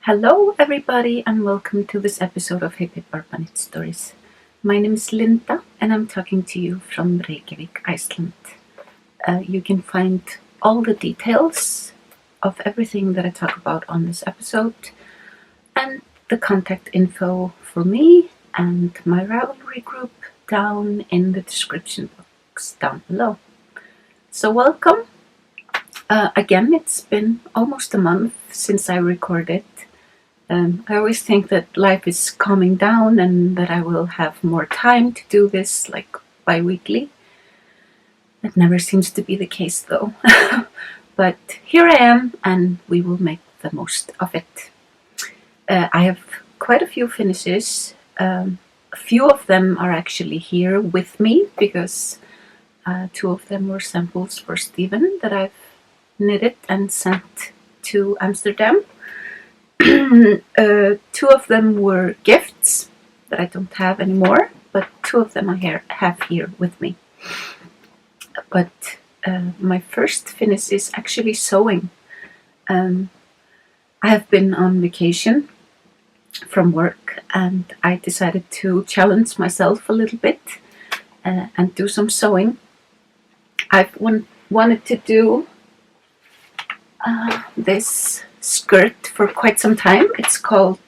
Hello everybody and welcome to this episode of Hey BarbaKnitStories. My name is Linda and I'm talking to you from Reykjavik, Iceland. You can find all the details of everything that I talk about on this episode and the contact info for me and my Ravelry group down in the description box down below. So welcome. Again, it's been almost a month since I recorded. I always think that life is calming down and that I will have more time to do this like bi-weekly. That never seems to be the case though. But here I am and we will make the most of it. I have quite a few finishes. A few of them are actually here with me because two of them were samples for Stephen that I've knitted and sent to Amsterdam. Two of them were gifts that I don't have anymore, but two of them I have here with me. But my first finish is actually sewing. I have been on vacation from work and I decided to challenge myself a little bit and do some sewing. I've wanted to do this skirt for quite some time. It's called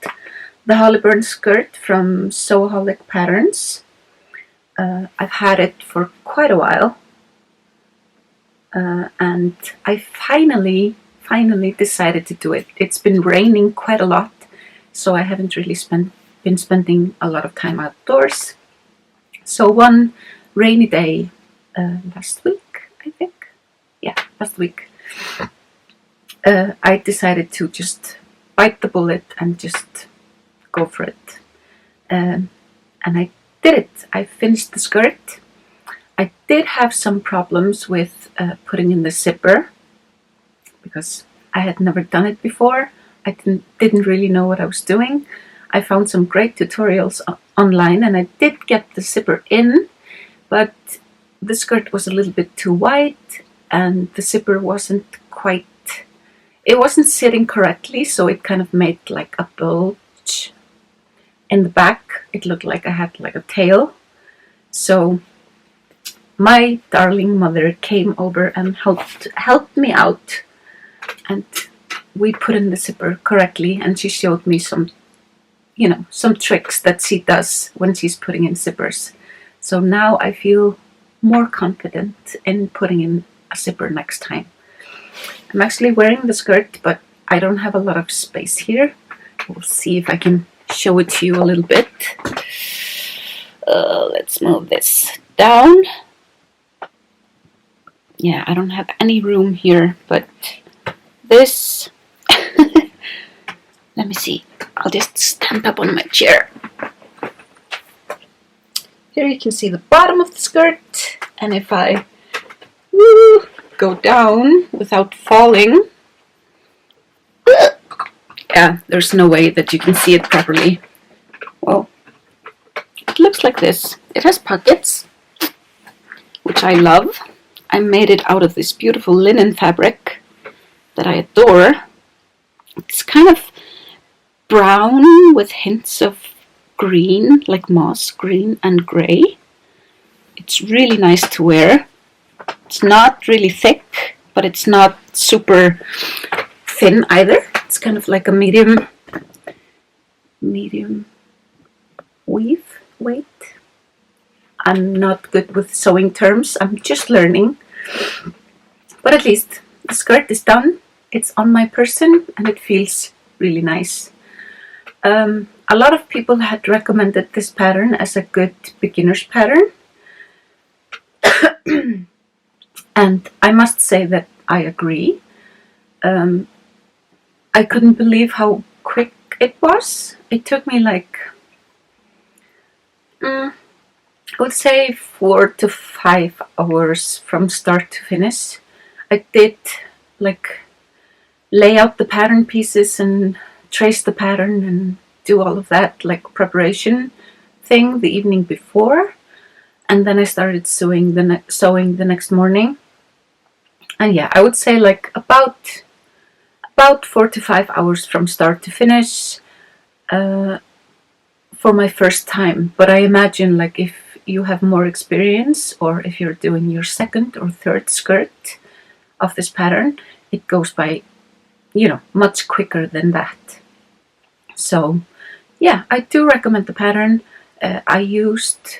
the Hollyburn skirt from Sewaholic Patterns. I've had it for quite a while and I finally decided to do it. It's been raining quite a lot, so I haven't really been spending a lot of time outdoors. So one rainy day last week, I think. Yeah, last week. I decided to just bite the bullet and just go for it. And I did it. I finished the skirt. I did have some problems with putting in the zipper because I had never done it before. I didn't really know what I was doing. I found some great tutorials online and I did get the zipper in, but the skirt was a little bit too wide and the zipper wasn't sitting correctly, so it kind of made like a bulge in the back. It looked like I had like a tail. So my darling mother came over and helped me out, and we put in the zipper correctly, and she showed me some tricks that she does when she's putting in zippers. So now I feel more confident in putting in a zipper next time. I'm actually wearing the skirt, but I don't have a lot of space here. We'll see if I can show it to you a little bit. Let's move this down. Yeah, I don't have any room here, but this... Let me see. I'll just stand up on my chair. Here you can see the bottom of the skirt, and if I go down without falling. Yeah, there's no way that you can see it properly. Well, it looks like this. It has pockets, which I love. I made it out of this beautiful linen fabric that I adore. It's kind of brown with hints of green, like moss green and gray. It's really nice to wear. It's not really thick, but it's not super thin either. It's kind of like a medium weave weight. I'm not good with sewing terms. I'm just learning. But at least the skirt is done. It's on my person and it feels really nice. A lot of people had recommended this pattern as a good beginner's pattern. And I must say that I agree. I couldn't believe how quick it was. It took me like, I would say 4 to 5 hours from start to finish. I did like lay out the pattern pieces and trace the pattern and do all of that like preparation thing the evening before. And then I started sewing the next morning. And yeah, I would say like about about 4 to 5 hours from start to finish for my first time. But I imagine like if you have more experience, or if you're doing your second or third skirt of this pattern, it goes by, much quicker than that. So yeah, I do recommend the pattern. I used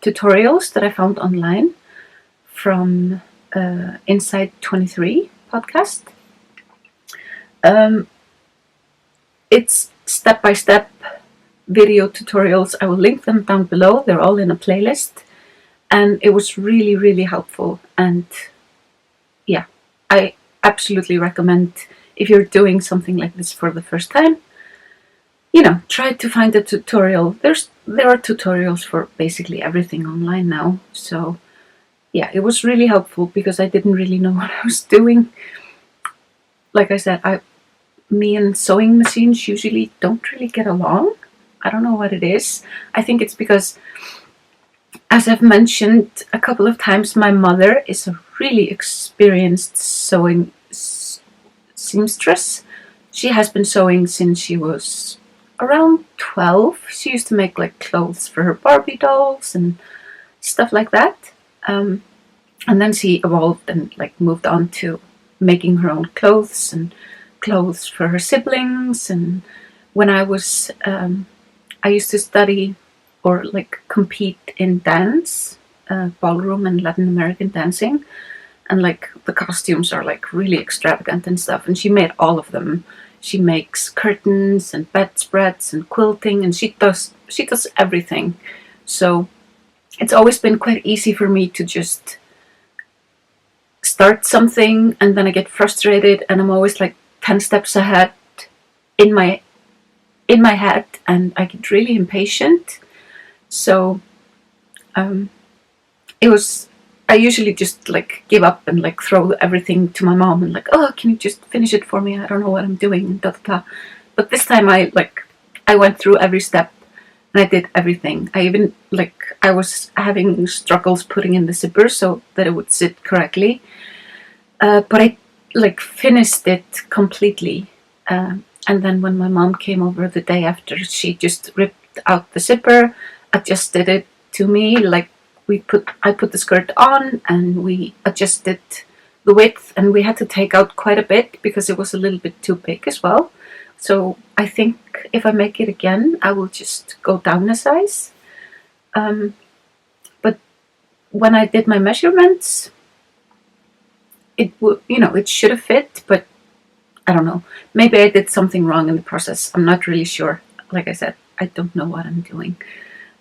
tutorials that I found online from Inside 23 podcast. It's step-by-step video tutorials. I will link them down below. They're all in a playlist, and it was really, really helpful. And yeah, I absolutely recommend, if you're doing something like this for the first time, try to find a tutorial. There are tutorials for basically everything online now. So yeah, it was really helpful because I didn't really know what I was doing. Like I said, me and sewing machines usually don't really get along. I don't know what it is. I think it's because, as I've mentioned a couple of times, my mother is a really experienced sewing seamstress. She has been sewing since she was around 12. She used to make like clothes for her Barbie dolls and stuff like that. And then she evolved and like moved on to making her own clothes and clothes for her siblings. And when I was, I used to study or like compete in dance, ballroom and Latin American dancing. And like the costumes are like really extravagant and stuff. And she made all of them. She makes curtains and bedspreads and quilting, and she does everything. So it's always been quite easy for me to just start something and then I get frustrated, and I'm always like 10 steps ahead in my head, and I get really impatient. So I usually just like give up and like throw everything to my mom and like, oh, can you just finish it for me? I don't know what I'm doing, and da da da. But this time I went through every step and I did everything. I was having struggles putting in the zipper so that it would sit correctly. But I like finished it completely. And then when my mom came over the day after, she just ripped out the zipper, adjusted it to me. Like I put the skirt on and we adjusted the width, and we had to take out quite a bit because it was a little bit too big as well. So I think if I make it again, I will just go down a size. But when I did my measurements, it should have fit, but I don't know. Maybe I did something wrong in the process. I'm not really sure. Like I said, I don't know what I'm doing.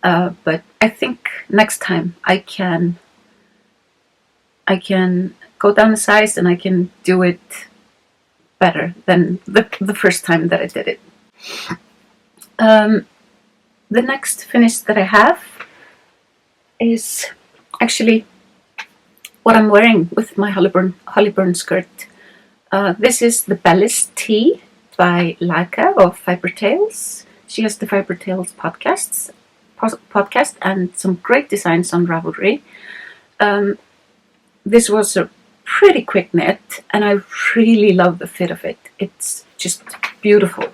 But I think next time I can go down a size and I can do it better than the first time that I did it. The next finish that I have is actually what I'm wearing with my Hollyburn skirt. This is the Bellis Tee by Laika of Fiber Tales. She has the Fiber Tales podcast and some great designs on Ravelry. This was a pretty quick knit, and I really love the fit of it. It's just beautiful.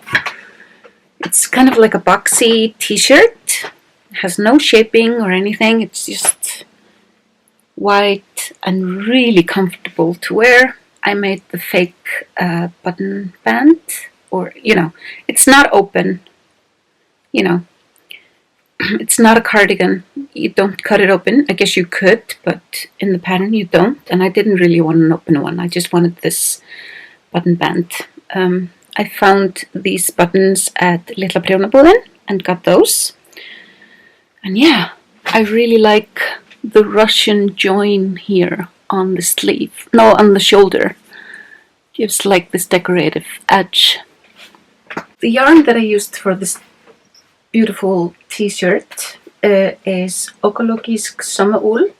It's kind of like a boxy t-shirt. It has no shaping or anything. It's just white and really comfortable to wear. I made the fake button band, or it's not open. It's not a cardigan. You don't cut it open. I guess you could, but in the pattern you don't. And I didn't really want an open one. I just wanted this button band. I found these buttons at Litla Prjónabúðin and got those. And yeah, I really like the Russian join here on the sleeve. No, on the shoulder. Gives like this decorative edge. The yarn that I used for this beautiful t-shirt is Okologisk Sommerul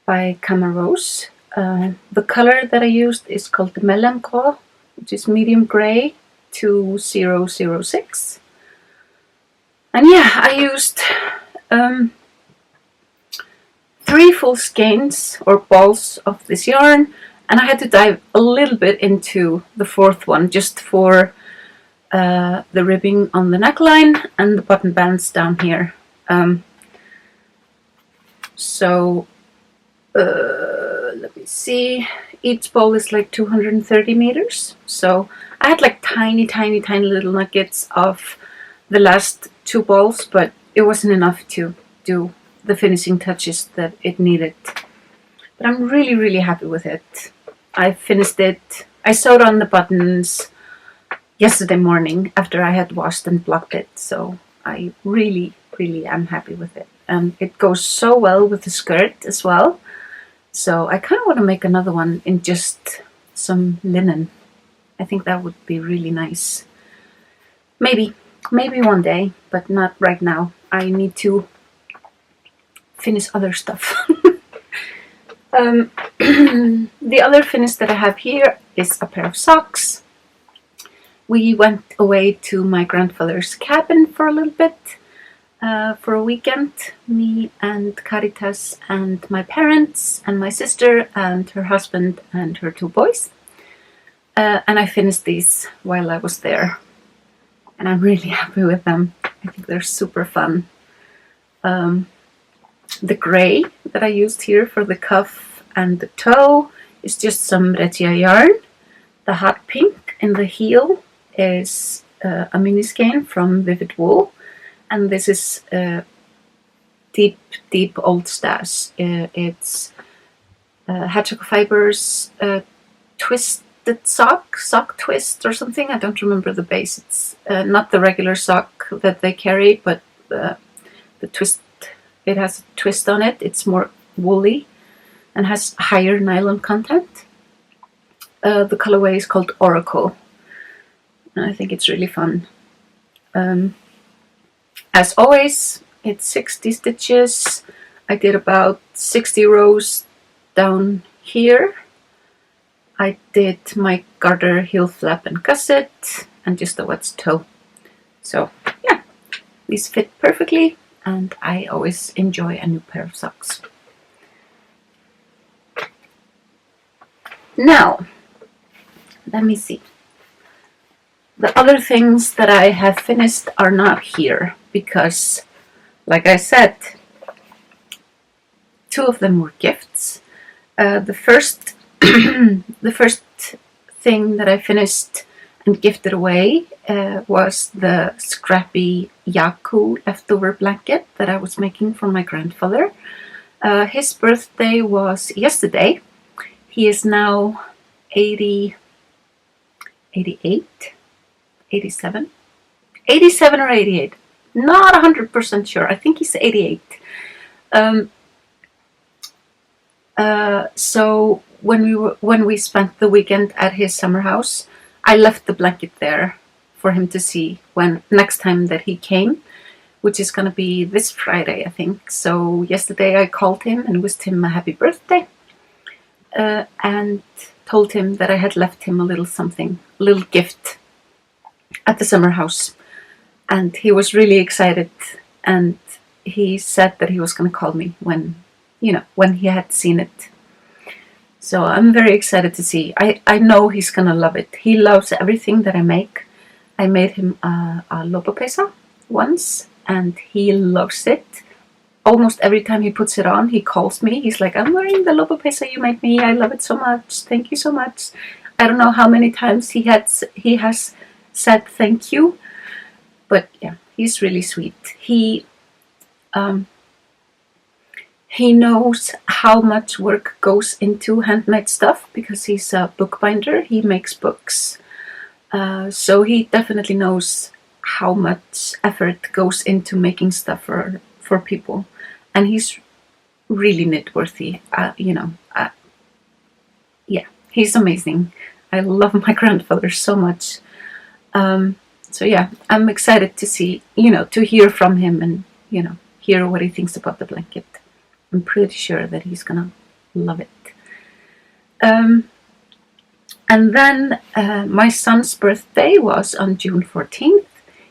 by Camarose. The color that I used is called the Mellanggrå, which is medium gray 2006. And yeah, I used 3 full skeins or balls of this yarn, and I had to dive a little bit into the 4th one just for the ribbing on the neckline and the button bands down here. Let me see. Each ball is like 230 meters. So I had like tiny little nuggets of the last 2 balls, but it wasn't enough to do the finishing touches that it needed. But I'm really happy with it. I finished it. I sewed on the buttons yesterday morning after I had washed and blocked it. So I really am happy with it. And it goes so well with the skirt as well. So I kind of want to make another one in just some linen. I think that would be really nice. Maybe one day, but not right now. I need to finish other stuff. The other finish that I have here is a pair of socks. We went away to my grandfather's cabin for a little bit, for a weekend. Me and Caritas and my parents and my sister and her husband and her 2 boys. And I finished these while I was there. And I'm really happy with them. I think they're super fun. The gray that I used here for the cuff and the toe is just some Regia yarn. The hot pink in the heel is a mini skein from Vivid Wool, and this is deep old stash. It's Hedgehog Fibres twisted sock twist or something. I don't remember the base. It's not the regular sock that they carry, but the twist. It has a twist on it. It's more woolly and has higher nylon content. The colorway is called Oracle, and I think it's really fun. As always, it's 60 stitches. I did about 60 rows down here. I did my garter, heel flap and gusset, and just a wet toe. So yeah, these fit perfectly, and I always enjoy a new pair of socks. Now, let me see. The other things that I have finished are not here because, like I said, 2 of them were gifts. The first thing that I finished and gifted away was the scrappy Yaku leftover blanket that I was making for my grandfather. His birthday was yesterday. He is now 88, 87 or 88. Not 100% sure. I think he's 88. So when we spent the weekend at his summer house, I left the blanket there for him to see when next time that he came, which is gonna be this Friday, I think. So yesterday I called him and wished him a happy birthday, and told him that I had left him a little something, a little gift at the summer house, and he was really excited, and he said that he was gonna call me when he had seen it. So I'm very excited to see. I know he's gonna love it. He loves everything that I make. I made him a lopapesa once, and he loves it. Almost every time he puts it on, he calls me. He's like, "I'm wearing the lopapesa you made me. I love it so much. Thank you so much." I don't know how many times he has said thank you, but yeah, he's really sweet. He knows how much work goes into handmade stuff because he's a bookbinder. He makes books. So he definitely knows how much effort goes into making stuff for people. And he's really knit-worthy. Yeah, he's amazing. I love my grandfather so much. So yeah, I'm excited to see, to hear from him and, hear what he thinks about the blanket. I'm pretty sure that he's gonna love it. And then my son's birthday was on June 14th.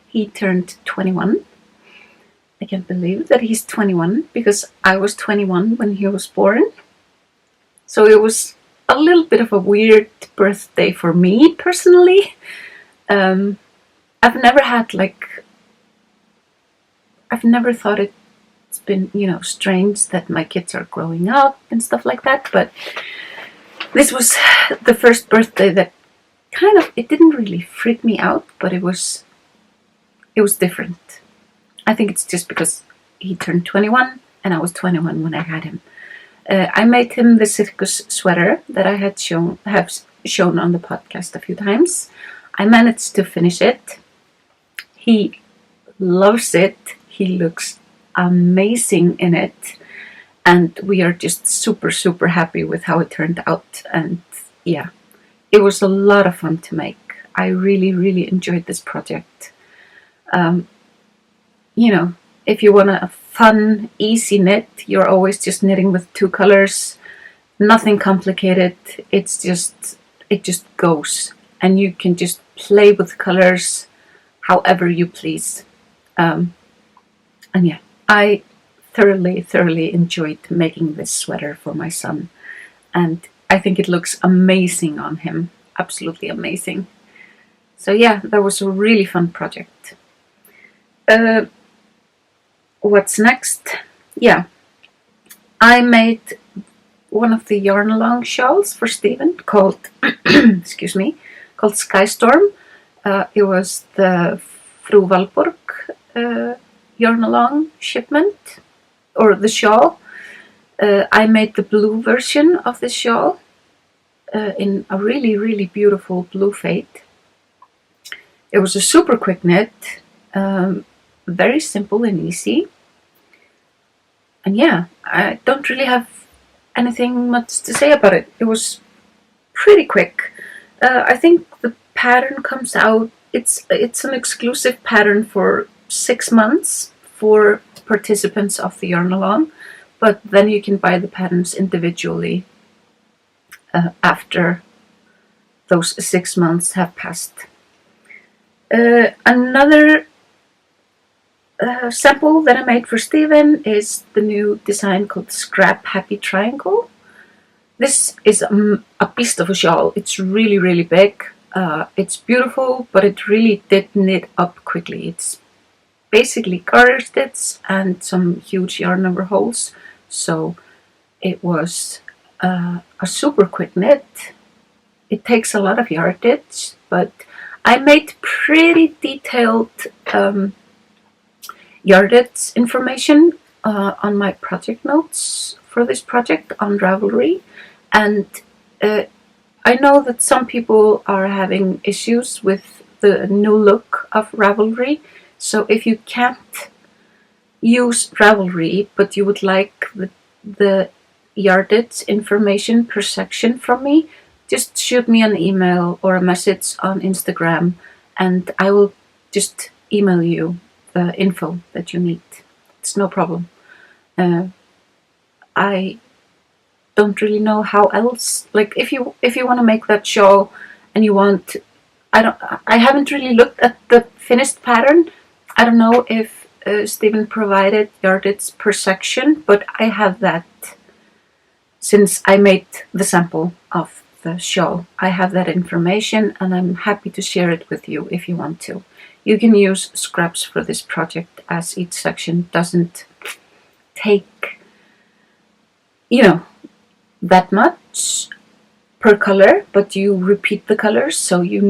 He turned 21. I can't believe that he's 21 because I was 21 when he was born. So it was a little bit of a weird birthday for me personally. I've never thought it's been, strange that my kids are growing up and stuff like that. But this was the first birthday that it didn't really freak me out, but it was different. I think it's just because he turned 21 and I was 21 when I had him. I made him the circus sweater that I have shown on the podcast a few times. I managed to finish it. He loves it. He looks amazing in it. And we are just super, super happy with how it turned out. And yeah, it was a lot of fun to make. I really, really enjoyed this project. If you want a fun, easy knit, you're always just knitting with 2 colors. Nothing complicated. It just goes. And you can just play with colors however you please. And yeah, I thoroughly, thoroughly enjoyed making this sweater for my son. And I think it looks amazing on him. Absolutely amazing. So yeah, that was a really fun project. What's next? Yeah, I made one of the yarn along shawls for Stephen called excuse me, called Sky Storm. It was the Fru Valborg yarn along shipment, or the shawl. I made the blue version of the shawl in a really, really beautiful blue fade. It was a super quick knit, very simple and easy. And yeah, I don't really have anything much to say about it. It was pretty quick. I think the pattern comes out, it's an exclusive pattern for 6 months for participants of the yarn along, but then you can buy the patterns individually after those 6 months have passed. Another sample that I made for Stephen is the new design called Scrap Happy Triangle. This is a beast of a shawl. It's really, really big. It's beautiful, but it really did knit up quickly. It's basically garter stitch and some huge yarn number holes. So it was a super quick knit. It takes a lot of yardage, but I made pretty detailed yardage information on my project notes for this project on Ravelry. And I know that some people are having issues with the new look of Ravelry. So if you can't use Ravelry, but you would like the yardage information per section from me, just shoot me an email or a message on Instagram, and I will just email you the info that you need. It's no problem. I don't really know how else. Like if you want to make that shawl and you want, I haven't really looked at the finished pattern. I don't know if Stephen provided yardage per section, but I have that since I made the sample of the shawl. I have that information and I'm happy to share it with you if you want to. You can use scraps for this project as each section doesn't take, that much per color, but you repeat the colors, so you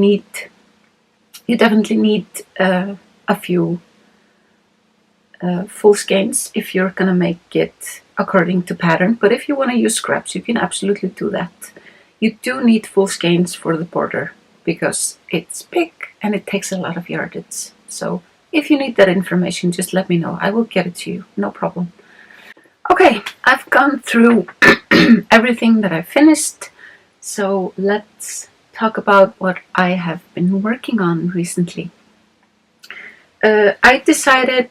definitely need a few full skeins if you're gonna make it according to pattern. But if you want to use scraps, you can absolutely do that. You do need full skeins for the border because it's big and it takes a lot of yardage. So if you need that information, just let me know. I will get it to you, no problem. Okay, I've gone through everything that I finished, so let's talk about what I have been working on recently. I decided,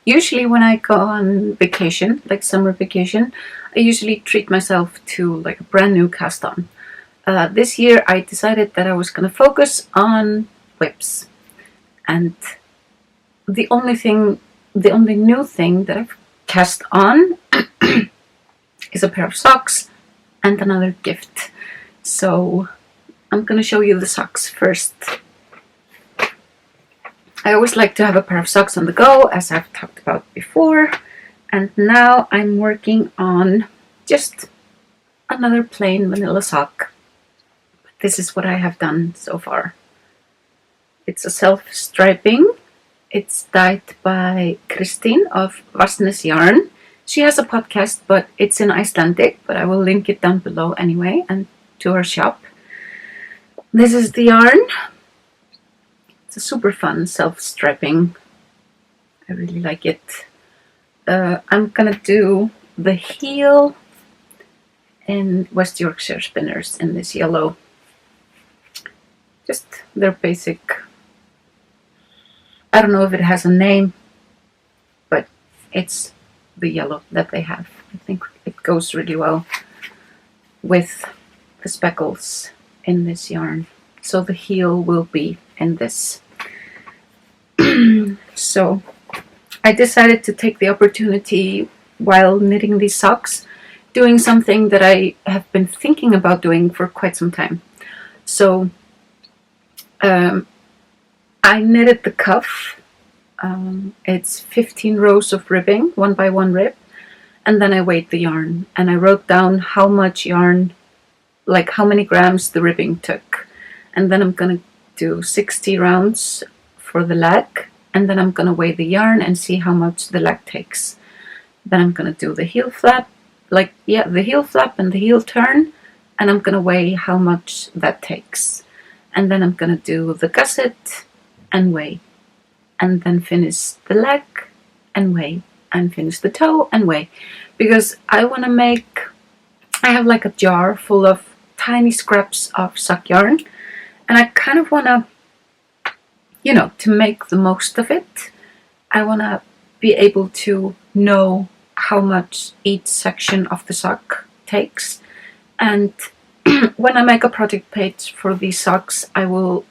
usually when I go on vacation, like summer vacation, I usually treat myself to like a brand new cast-on. This year I decided that I was going to focus on whips, and the only thing the only new thing that I've cast on is a pair of socks and another gift. So I'm going to show you the socks first. I always like to have a pair of socks on the go, as I've talked about before. And now I'm working on just another plain vanilla sock. This is what I have done so far. It's a self-striping. It's dyed by Kristín of Vassnes Yarn. She has a podcast, but it's in Icelandic, but I will link it down below anyway, and to her shop. This is the yarn. It's a super fun self-striping. I really like it. I'm gonna do the heel in West Yorkshire spinners in this yellow. Just their basic, I don't know if it has a name, but it's the yellow that they have. I think it goes really well with the speckles in this yarn. So the heel will be in this. So I decided to take the opportunity while knitting these socks, doing something that I have been thinking about doing for quite some time. So I knitted the cuff. It's 15 rows of ribbing, 1 by 1 rib, and then I weighed the yarn and I wrote down how much yarn, like how many grams the ribbing took. And then I'm gonna do 60 rounds for the leg, and then I'm gonna weigh the yarn and see how much the leg takes. Then I'm gonna do the heel flap, the heel flap and the heel turn, and I'm gonna weigh how much that takes. And then I'm gonna do the gusset and weigh, and then finish the leg and weigh, and finish the toe and weigh, because I have like a jar full of tiny scraps of sock yarn, and I kind of want to, to make the most of it. I want to be able to know how much each section of the sock takes, and when I make a project page for these socks, I will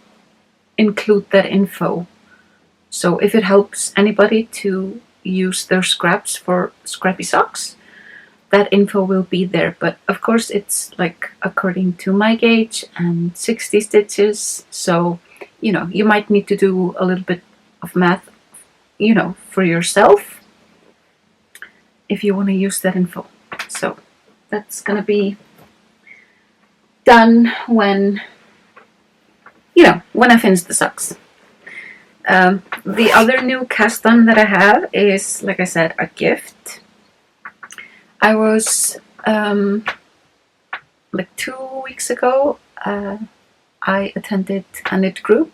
include that info. So if it helps anybody to use their scraps for scrappy socks, that info will be there. But of course it's like according to my gauge and 60 stitches. So, you might need to do a little bit of math, for yourself if you want to use that info. So that's going to be done when I finish the socks. The other new cast-on that I have is, like I said, a gift. I was, like 2 weeks ago, I attended a knit group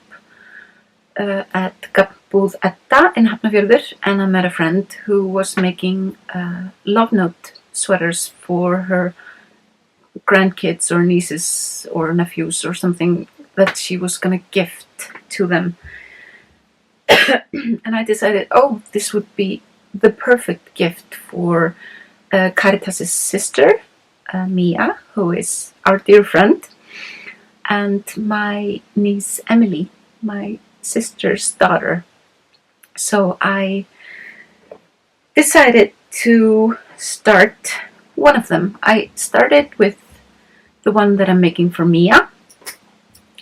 at Gabbúð Edda in Hafnarfjörður, and I met a friend who was making love note sweaters for her grandkids or nieces or nephews or something that she was going to gift to them. And I decided, this would be the perfect gift for Caritas's sister, Mia, who is our dear friend, and my niece Emily, my sister's daughter. So I decided to start one of them. I started with the one that I'm making for Mia.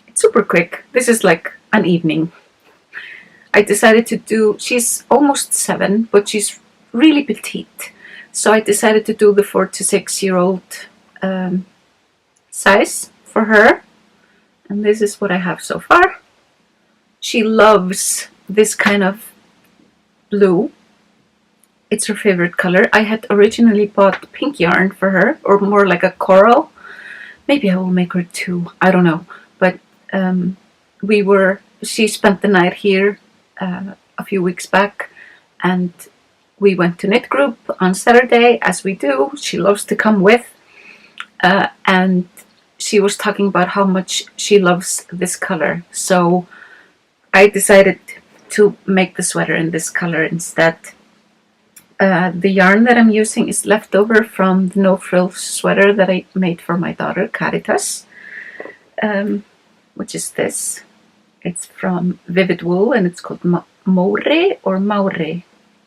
It's super quick. This is like an evening. I decided to do, she's almost 7, but she's really petite. So I decided to do the 4 to 6 year old size for her. And this is what I have so far. She loves this kind of blue. It's her favorite color. I had originally bought pink yarn for her, or more like a coral. Maybe I will make her 2, I don't know. But she spent the night here a few weeks back, and we went to knit group on Saturday, as we do. She loves to come with, and she was talking about how much she loves this color. So I decided to make the sweater in this color instead. The yarn that I'm using is leftover from the no-frills sweater that I made for my daughter, Caritas, which is this. It's from Vivid Wool, and it's called More or Maure.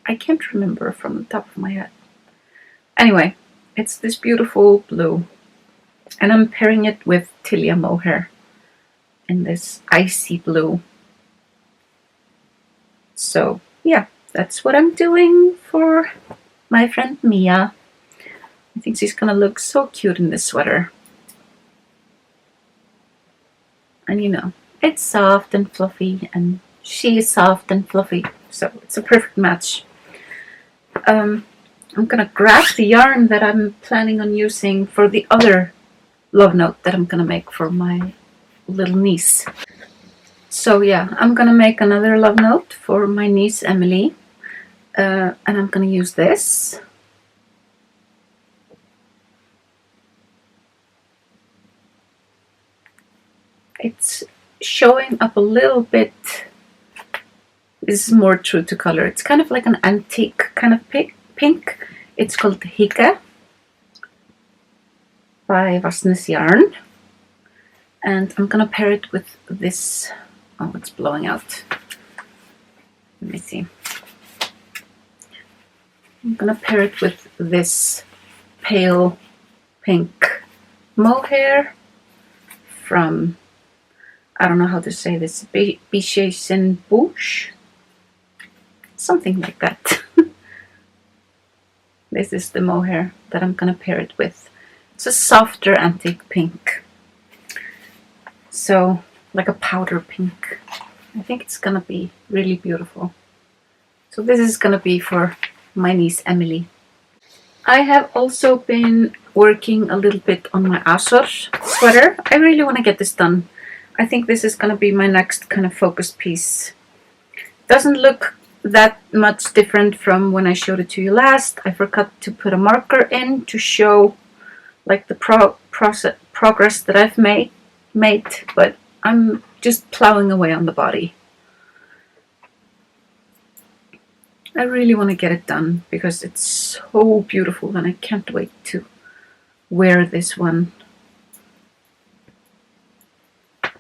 I can't remember from the top of my head. Anyway, it's this beautiful blue, and I'm pairing it with Tilia mohair in this icy blue. So yeah, that's what I'm doing for my friend Mia. I think she's gonna look so cute in this sweater. And you know, it's soft and fluffy, and she is soft and fluffy, so it's a perfect match. I'm gonna grab the yarn that I'm planning on using for the other love note that I'm gonna make for my little niece. So yeah, I'm gonna make another love note for my niece Emily, and I'm gonna use this. It's showing up a little bit. This is more true to color. It's kind of like an antique kind of pink. It's called Hika by Vassnes Yarn. And I'm gonna pair it with this. Oh, it's blowing out. Let me see. I'm gonna pair it with this pale pink mohair from, I don't know how to say this, Biches en Bouche? Something like that. This is the mohair that I'm gonna pair it with. It's a softer antique pink. So, like a powder pink. I think it's gonna be really beautiful. So this is gonna be for my niece Emily. I have also been working a little bit on my Azor sweater. I really want to get this done. I think this is gonna be my next kind of focus piece. Doesn't look that much different from when I showed it to you last. I forgot to put a marker in to show like the progress that I've made, but I'm just plowing away on the body. I really want to get it done because it's so beautiful and I can't wait to wear this one. I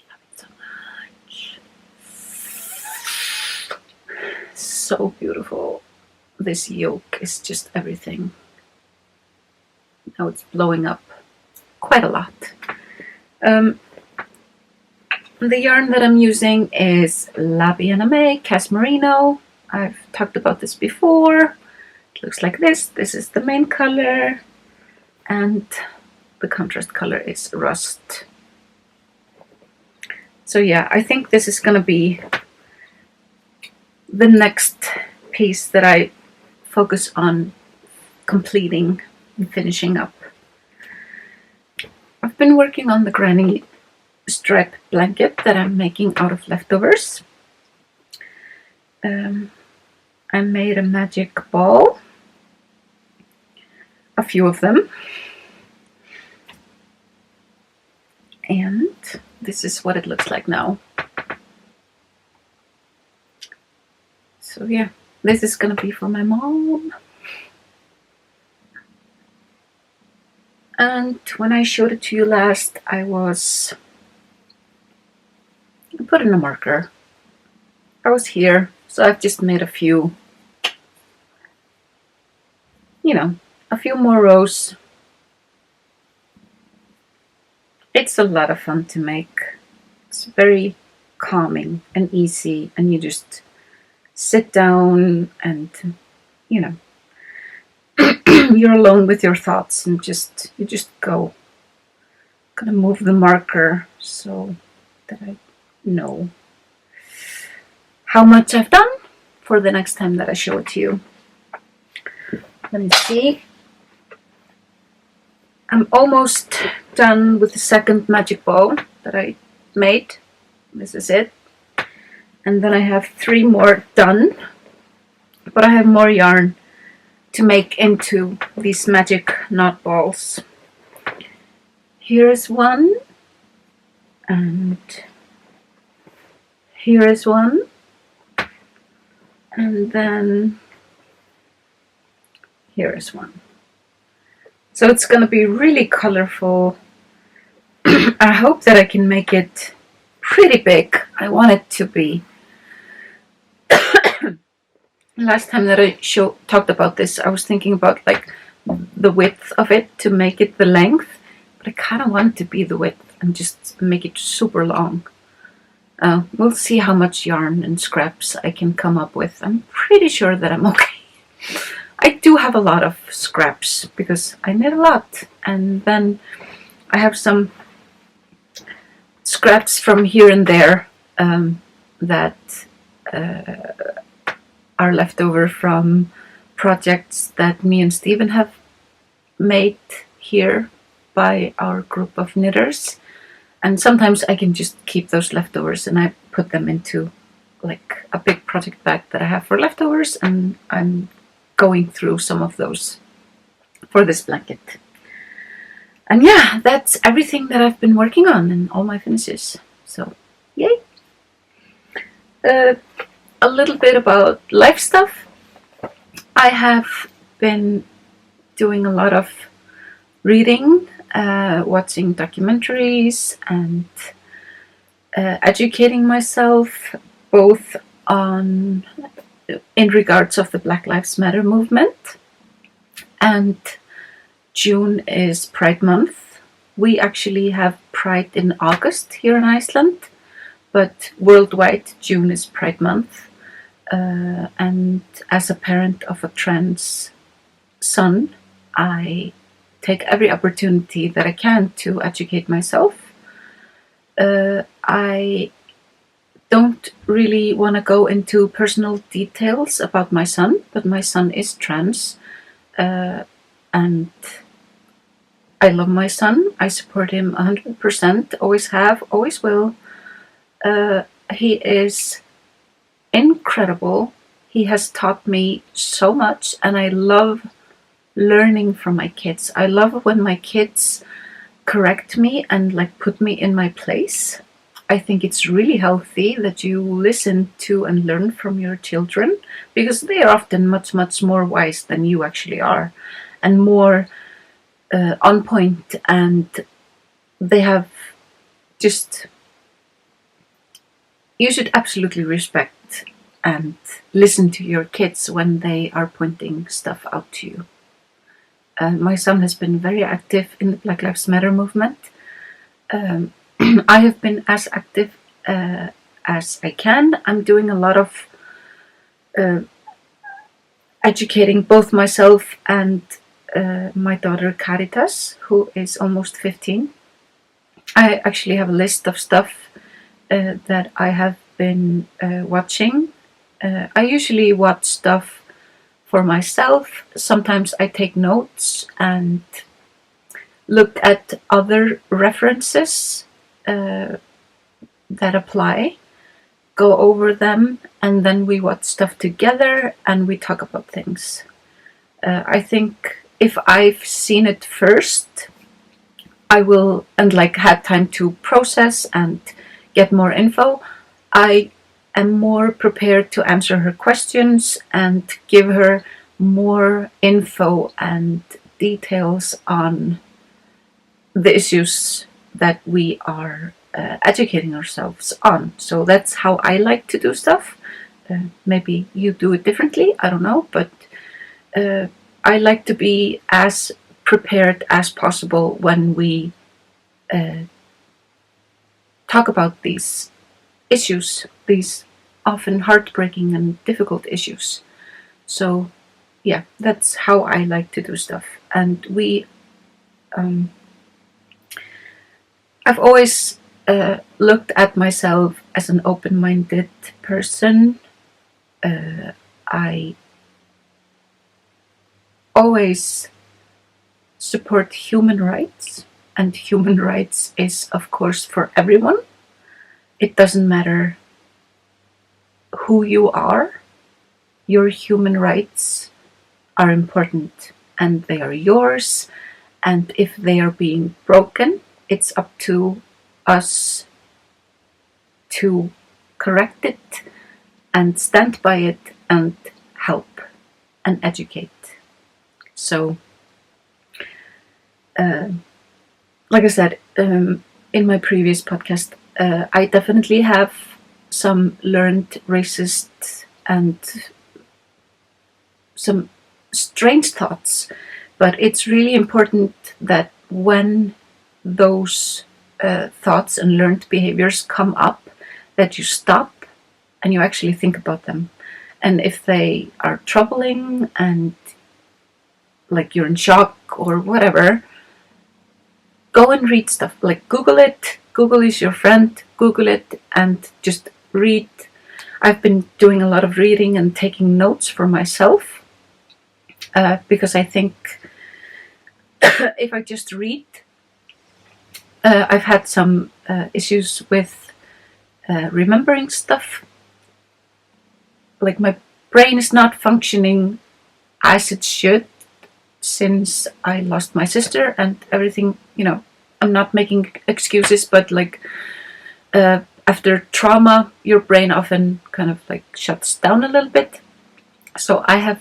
love it so much. So beautiful. This yoke is just everything. Now it's blowing up quite a lot. The yarn that I'm using is La Biename Cast Merino. I've talked about this before. It looks like this. This is the main color, and the contrast color is Rust. So yeah, I think this is gonna be the next piece that I focus on completing and finishing up. I've been working on the granny stripe blanket that I'm making out of leftovers. I made a magic ball, a few of them, and this is what it looks like now. So yeah, this is gonna be for my mom. And when I showed it to you last, I put in a marker. I was here, so I've just made a few, you know, a few more rows. It's a lot of fun to make. It's very calming and easy, and you just sit down and, you know, you're alone with your thoughts and you just go. I'm gonna move the marker so that I know how much I've done for the next time that I show it to you. Let me see. I'm almost done with the second magic ball that I made. This is it. And then I have 3 more done, but I have more yarn to make into these magic knot balls. Here is one, and here is one, and then here is one. So it's gonna be really colorful. I hope that I can make it pretty big. I want it to be Last time that I talked about this, I was thinking about like the width of it to make it the length, but I kind of want it to be the width and just make it super long. We'll see how much yarn and scraps I can come up with. I'm pretty sure that I'm okay. I do have a lot of scraps because I knit a lot, and then I have some scraps from here and there that are left over from projects that me and Stephen have made here by our group of knitters. And sometimes I can just keep those leftovers and I put them into like a big project bag that I have for leftovers, and I'm going through some of those for this blanket. And yeah, that's everything that I've been working on and all my finishes. So, yay! A little bit about life stuff. I have been doing a lot of reading, watching documentaries, and educating myself both on in regards of the Black Lives Matter movement. And June is Pride Month. We actually have Pride in August here in Iceland, but worldwide June is Pride Month. And as a parent of a trans son, I take every opportunity that I can to educate myself. I don't really want to go into personal details about my son, but my son is trans, and I love my son. I support him 100%, always have, always will. He is incredible. He has taught me so much, and I love learning from my kids. I love when my kids correct me and like put me in my place. I think it's really healthy that you listen to and learn from your children, because they are often much, much more wise than you actually are, and more on point, and they have just, you should absolutely respect and listen to your kids when they are pointing stuff out to you. My son has been very active in the Black Lives Matter movement. I have been as active as I can. I'm doing a lot of educating both myself and my daughter Caritas, who is almost 15. I actually have a list of stuff that I have been watching. I usually watch stuff for myself. Sometimes I take notes and look at other references that apply, go over them, and then we watch stuff together and we talk about things. I think if I've seen it first, I will, and like had time to process and get more info, I am more prepared to answer her questions and give her more info and details on the issues that we are educating ourselves on. So that's how I like to do stuff. Maybe you do it differently, I don't know, but I like to be as prepared as possible when we talk about these issues, these often heartbreaking and difficult issues. So yeah, that's how I like to do stuff. And we I've always looked at myself as an open-minded person. I always support human rights, and human rights is, of course, for everyone. It doesn't matter who you are, your human rights are important and they are yours, and if they are being broken, it's up to us to correct it and stand by it and help and educate. So, like I said in my previous podcast, I definitely have some learned racist and some strange thoughts, but it's really important that when those thoughts and learned behaviors come up, that you stop and you actually think about them. And if they are troubling and like you're in shock or whatever, go and read stuff. Like Google it. Google is your friend. Google it and just read. I've been doing a lot of reading and taking notes for myself because I think if I just read, I've had some issues with remembering stuff. Like my brain is not functioning as it should since I lost my sister and everything, you know. I'm not making excuses, but like after trauma, your brain often kind of like shuts down a little bit. So I have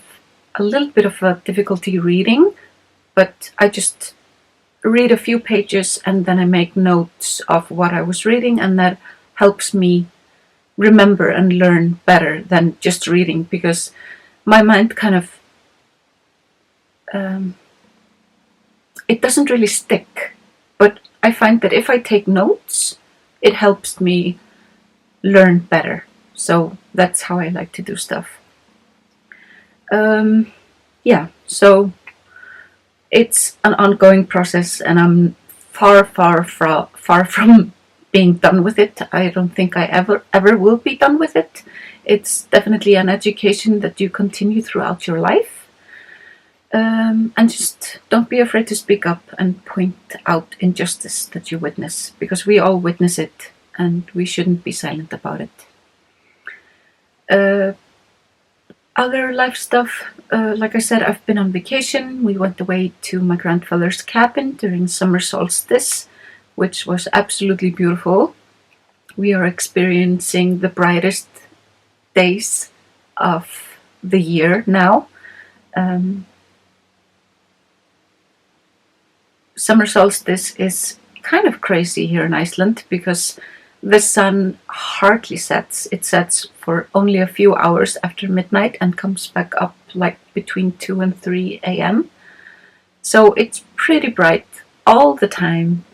a little bit of a difficulty reading, but I just read a few pages and then I make notes of what I was reading, and that helps me remember and learn better than just reading, because my mind kind of it doesn't really stick. But I find that if I take notes, it helps me learn better. So that's how I like to do stuff. Yeah, so it's an ongoing process, and I'm far from being done with it. I don't think I ever will be done with it. It's definitely an education that you continue throughout your life. And just don't be afraid to speak up and point out injustice that you witness, because we all witness it and we shouldn't be silent about it. Other life stuff, like I said, I've been on vacation. We went away to my grandfather's cabin during summer solstice, which was absolutely beautiful. We are experiencing the brightest days of the year now. Summer solstice is kind of crazy here in Iceland because the sun hardly sets. It sets for only a few hours after midnight and comes back up like between 2 and 3 a.m. So it's pretty bright all the time.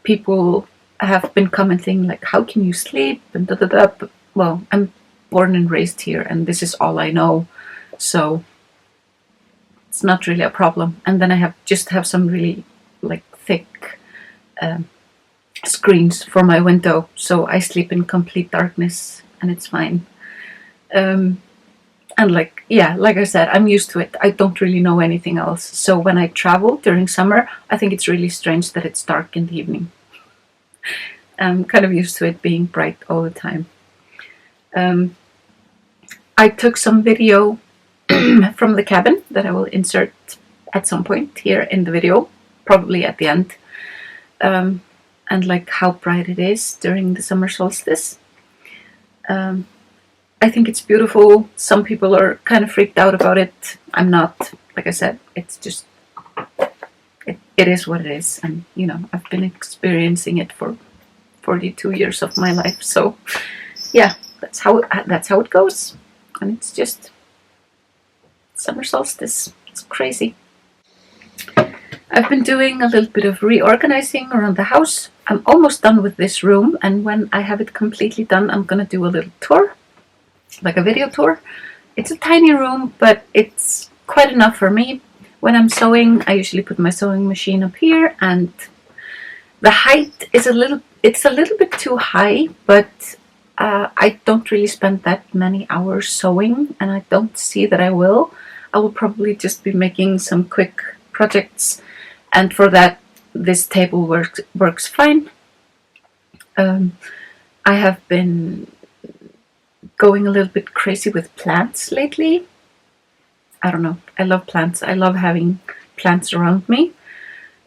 People have been commenting like, how can you sleep? And da da da. But, well, I'm born and raised here and this is all I know. So it's not really a problem. And then I just have some really like thick screens for my window, so I sleep in complete darkness and it's fine. And like I said, I'm used to it. I don't really know anything else. So when I travel during summer, I think it's really strange that it's dark in the evening. I'm kind of used to it being bright all the time. I took some video from the cabin that I will insert at some point here in the video, probably at the end, and like how bright it is during the summer solstice. I think it's beautiful. Some people are kind of freaked out about it. I'm not. Like I said, it's just it is what it is, and you know, I've been experiencing it for 42 years of my life. So yeah, that's how it goes, and it's just summer solstice. It's crazy. I've been doing a little bit of reorganizing around the house. I'm almost done with this room, and when I have it completely done, I'm gonna do a little tour, like a video tour. It's a tiny room, but it's quite enough for me. When I'm sewing, I usually put my sewing machine up here, and the height is a little bit too high, but I don't really spend that many hours sewing, and I don't see that I will. I will probably just be making some quick projects, and for that this table works fine. I have been going a little bit crazy with plants lately. I don't know, I love plants. I love having plants around me.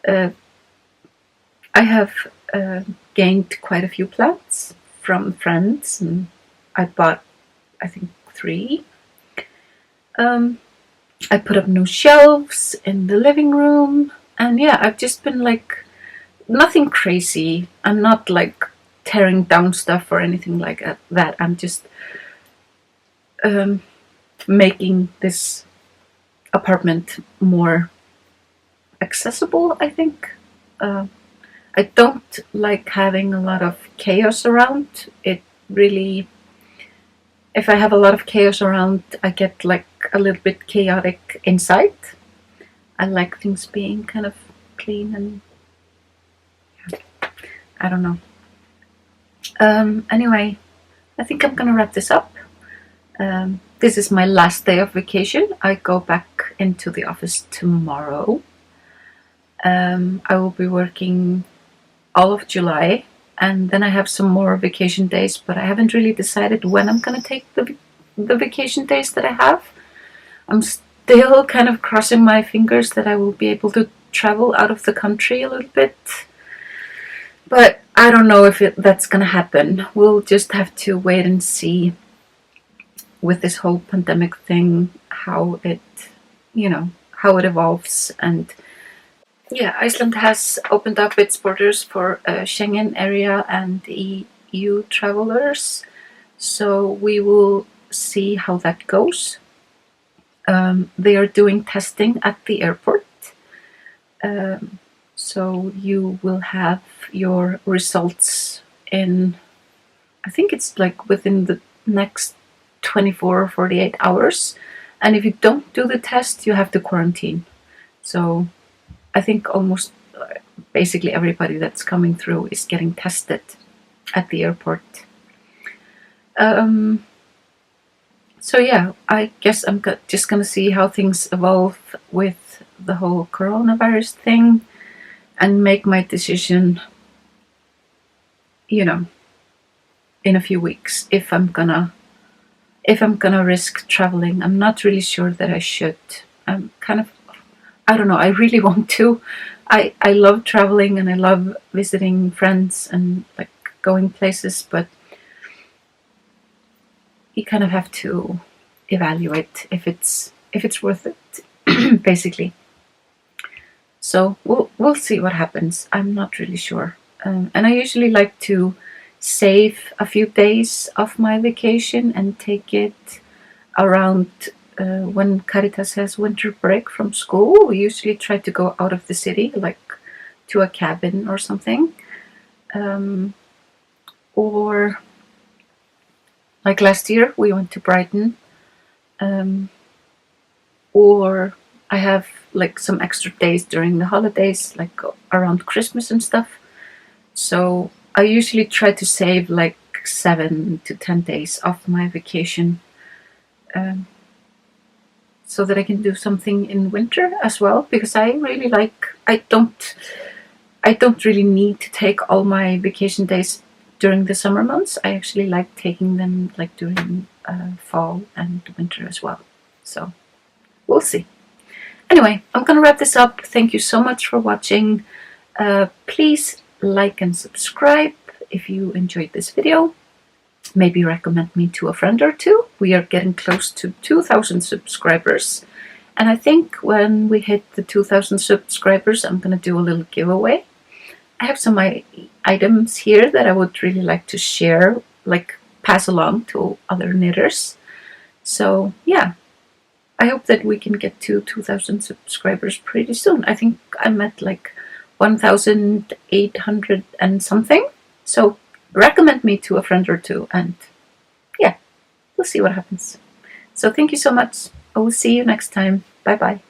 I have gained quite a few plants from friends, and I bought, I think, 3. I put up new shelves in the living room, and yeah, I've just been like, nothing crazy. I'm not like tearing down stuff or anything like that. I'm just making this apartment more accessible, I think. I don't like having a lot of chaos around. It really, if I have a lot of chaos around, I get like a little bit chaotic inside. I like things being kind of clean and I don't know. Anyway, I think I'm gonna wrap this up. This is my last day of vacation. I go back into the office tomorrow. I will be working all of July, and then I have some more vacation days, but I haven't really decided when I'm gonna take the vacation days that I have. I'm still kind of crossing my fingers that I will be able to travel out of the country a little bit, but I don't know if that's gonna happen. We'll just have to wait and see with this whole pandemic thing, how it evolves. And yeah, Iceland has opened up its borders for Schengen area and EU travelers, so we will see how that goes. They are doing testing at the airport, so you will have your results in, I think it's like within the next 24 or 48 hours, and if you don't do the test, you have to quarantine. So I think almost basically everybody that's coming through is getting tested at the airport. So yeah, I guess I'm just gonna see how things evolve with the whole coronavirus thing and make my decision, in a few weeks if I'm gonna risk traveling. I'm not really sure that I should. I'm kind of, I don't know, I really want to. I love traveling and I love visiting friends and like going places, but you kind of have to evaluate if it's worth it, basically. So we'll see what happens. I'm not really sure, and I usually like to save a few days of my vacation and take it around when Caritas has winter break from school. We usually try to go out of the city, like to a cabin or something, or like last year we went to Brighton, or I have like some extra days during the holidays, like around Christmas and stuff. So I usually try to save like 7 to 10 days of my vacation, so that I can do something in winter as well, because I really like, I don't really need to take all my vacation days during the summer months. I actually like taking them like during fall and winter as well. So we'll see. Anyway, I'm gonna wrap this up. Thank you so much for watching. Please like and subscribe if you enjoyed this video. Maybe recommend me to a friend or two. We are getting close to 2,000 subscribers. And I think when we hit the 2,000 subscribers, I'm gonna do a little giveaway. I have some items here that I would really like to share, like pass along to other knitters. So yeah, I hope that we can get to 2,000 subscribers pretty soon. I think I'm at like 1,800 and something. So recommend me to a friend or two, and yeah, we'll see what happens. So thank you so much. I will see you next time. Bye bye.